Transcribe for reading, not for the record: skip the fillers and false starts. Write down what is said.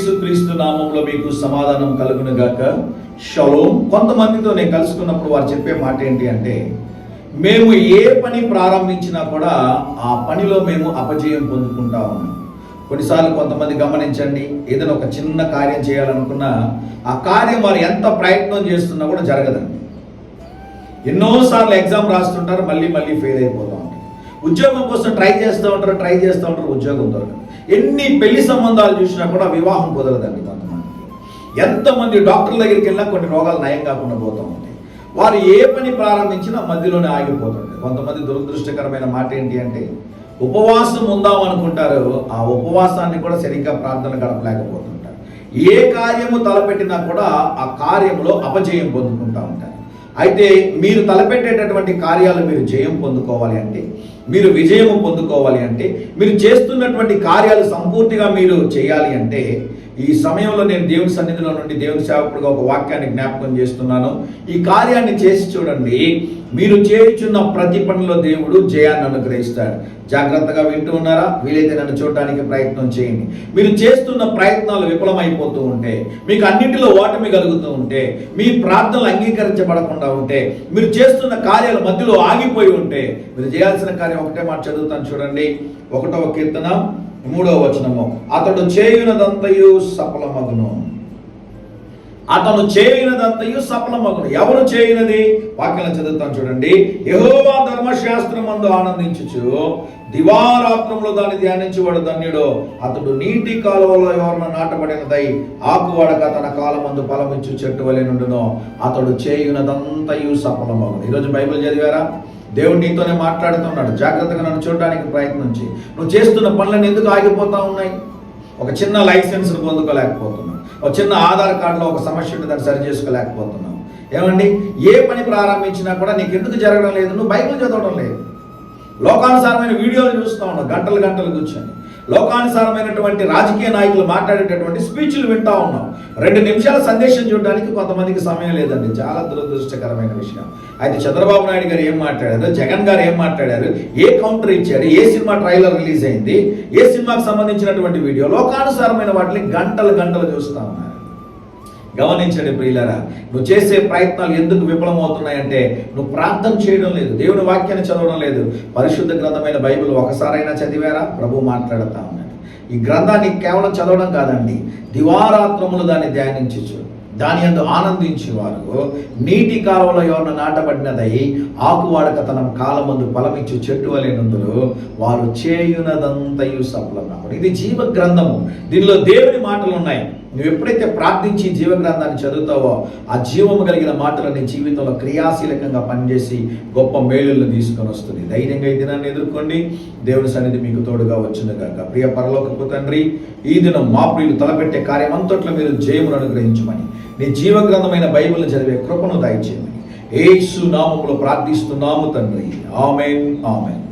యేసుక్రీస్తు నామములో మీకు సమాధానం కలుగును గాక. షలోం. కొంతమందితో నేను కలుసుకున్నప్పుడు వారు చెప్పే మాట ఏంటి అంటే, మేము ఏ పని ప్రారంభించినా కూడా ఆ పనిలో మేము అపజయం పొందుకుంటా ఉన్నాం. కొన్నిసార్లు కొంతమంది గమనించండి, ఏదైనా ఒక చిన్న కార్యం చేయాలనుకున్నా ఆ కార్యం వారు ఎంత ప్రయత్నం చేస్తున్నా కూడా జరగదండి. ఎన్నోసార్లు ఎగ్జామ్ రాస్తుంటారు, మళ్ళీ ఫెయిల్ అయిపోతూ ఉంటారు. ఉద్యోగం కోసం ట్రై చేస్తూ ఉంటారు, ఉద్యోగం దొరకదు. ఎన్ని పెళ్లి సంబంధాలు చూసినా కూడా వివాహం కుదరదండి. ఎంతమంది డాక్టర్ల దగ్గరికి వెళ్ళినా కొన్ని రోగాలు నయం కాకుండా పోతూ ఉంటాయి. వారు ఏ పని ప్రారంభించినా మధ్యలోనే ఆగిపోతుంటారు. కొంతమంది దురదృష్టకరమైన మాట ఏంటి అంటే, ఉపవాసం ఉందాం అనుకుంటారు, ఆ ఉపవాసాన్ని కూడా సరిగ్గా ప్రార్థన గడపలేకపోతుంటారు. ఏ కార్యము తలపెట్టినా కూడా ఆ కార్యంలో అపజయం పొందుకుంటూ ఉంటారు. అయితే మీరు తలపెట్టేటటువంటి కార్యాలు మీరు జయం పొందుకోవాలి అంటే, మీరు విజయము పొందుకోవాలి అంటే, మీరు చేస్తున్నటువంటి కార్యాలు సంపూర్తిగా మీరు చేయాలి అంటే, ఈ సమయంలో నేను దేవుని సన్నిధిలో నుండి దేవుని సేవకుడిగా ఒక వాక్యాన్ని జ్ఞాపకం చేస్తున్నాను. ఈ కార్యాన్ని చేసి చూడండి, మీరు చేయుచున్న ప్రతి పనిలో దేవుడు జయాన్ని అనుగ్రహిస్తాడు. జాగ్రత్తగా వింటూ ఉన్నారా? వీలైతే నన్ను చూడటానికి ప్రయత్నం చేయండి. మీరు చేస్తున్న ప్రయత్నాలు విఫలమైపోతూ ఉంటే, మీకు అన్నింటిలో ఓటమి కలుగుతూ ఉంటే, మీ ప్రార్థనలు అంగీకరించబడకుండా ఉంటే, మీరు చేస్తున్న కార్యాల మధ్యలో ఆగిపోయి ఉంటే, మీరు చేయాల్సిన కార్యం ఒకటే మాట చదువుతాను చూడండి. 1వ కీర్తన 3వ వచనము. అతడు చేయునదంతయు సఫలమగును. అతను చేయునదంతయు సఫలమగును. ఎవరు చేయునది? వాక్యం చదువుతాను చూడండి. యెహోవా ధర్మశాస్త్రమందు ఆనందించుచు దివారాత్రములు దాన్ని ధ్యానించువాడు ధన్యుడు. అతడు నీటి కాలువలో ఎవరిన నాటబడినదై ఆకువాడక తన కాలమందు ఫలమిచ్చు చెట్టు వలె నుండును. అతడు చేయునదంతయు సఫలమగును. ఈరోజు బైబిల్ చదివారా? దేవుడు నీతోనే మాట్లాడుతున్నాడు. జాగ్రత్తగా నన్ను చూడడానికి ప్రయత్నం చేయి. నువ్వు చేస్తున్న పనులను ఎందుకు ఆగిపోతా ఉన్నాయి? ఒక చిన్న లైసెన్స్ పొందుకోలేకపోతున్నావు, ఒక చిన్న ఆధార్ కార్డులో ఒక సమస్య ఉంటే దాన్ని సరి చేసుకోలేకపోతున్నావు. ఏమండి, ఏ పని ప్రారంభించినా కూడా నీకు ఎందుకు జరగడం లేదు? నువ్వు బైబిల్ చదవడం లేదు. లోకానుసారమైన వీడియోలు చూస్తూ ఉన్నావు, గంటలు కూర్చొని. లోకానుసారమైనటువంటి రాజకీయ నాయకులు మాట్లాడేటటువంటి స్పీచ్లు వింటా ఉన్నాం. 2 నిమిషాల సందేశం చూడడానికి కొంతమందికి సమయం లేదండి. చాలా దురదృష్టకరమైన విషయం. అయితే చంద్రబాబు నాయుడు గారు ఏం మాట్లాడారు, జగన్ గారు ఏం మాట్లాడారు, ఏ కౌంటర్ ఇచ్చారు, ఏ సినిమా ట్రైలర్ రిలీజ్ అయింది, ఏ సినిమాకి సంబంధించినటువంటి వీడియో, లోకానుసారమైన వాటిని గంటలు చూస్తూ ఉన్నారు. గమనించండి ప్రియులారా, నువ్వు చేసే ప్రయత్నాలు ఎందుకు విఫలమవుతున్నాయంటే నువ్వు ప్రార్థన చేయడం లేదు, దేవుని వాక్యాన్ని చదవడం లేదు. పరిశుద్ధ గ్రంథమైన బైబిల్ ఒకసారైనా చదివారా? ప్రభు మాట్లాడుతూ ఉన్నాడు. ఈ గ్రంథాన్ని కేవలం చదవడం కాదండి, దివారాత్రములు దాన్ని ధ్యానించు, దాని యందు ఆనందించేవారు నీటి కాలువలో ఎవరిన నాటబడినదై ఆకువాడక తన కాలమందు ఫలమిచ్చు చెట్టు వలె నుందురు. వారు చేయునదంతయు సఫలమగును. ఇది జీవ గ్రంథము. దీనిలో దేవుని మాటలు ఉన్నాయి. నువ్వు ఎప్పుడైతే ప్రార్థించి జీవ గ్రంథాన్ని చదువుతావో ఆ జీవము కలిగిన మాటలు నీ జీవితంలో క్రియాశీలకంగా పనిచేసి గొప్ప మేలులను తీసుకొని వస్తుంది. ధైర్యంగా ఈ దినాన్ని ఎదుర్కోండి. దేవుని సన్నిధి మీకు తోడుగా వచ్చును గాక. ప్రియ పరలోకపు తండ్రి, ఈ దినం మా ప్రియులు తలపెట్టే కార్యం అంతట్లో మీరు జయమును అనుగ్రహించమని, నీ జీవ గ్రంథమైన బైబిల్ని చదివే కృపను దయచేయమని యేసు నామములో ప్రార్థిస్తున్నాము తండ్రి. ఆమేన్, ఆమేన్.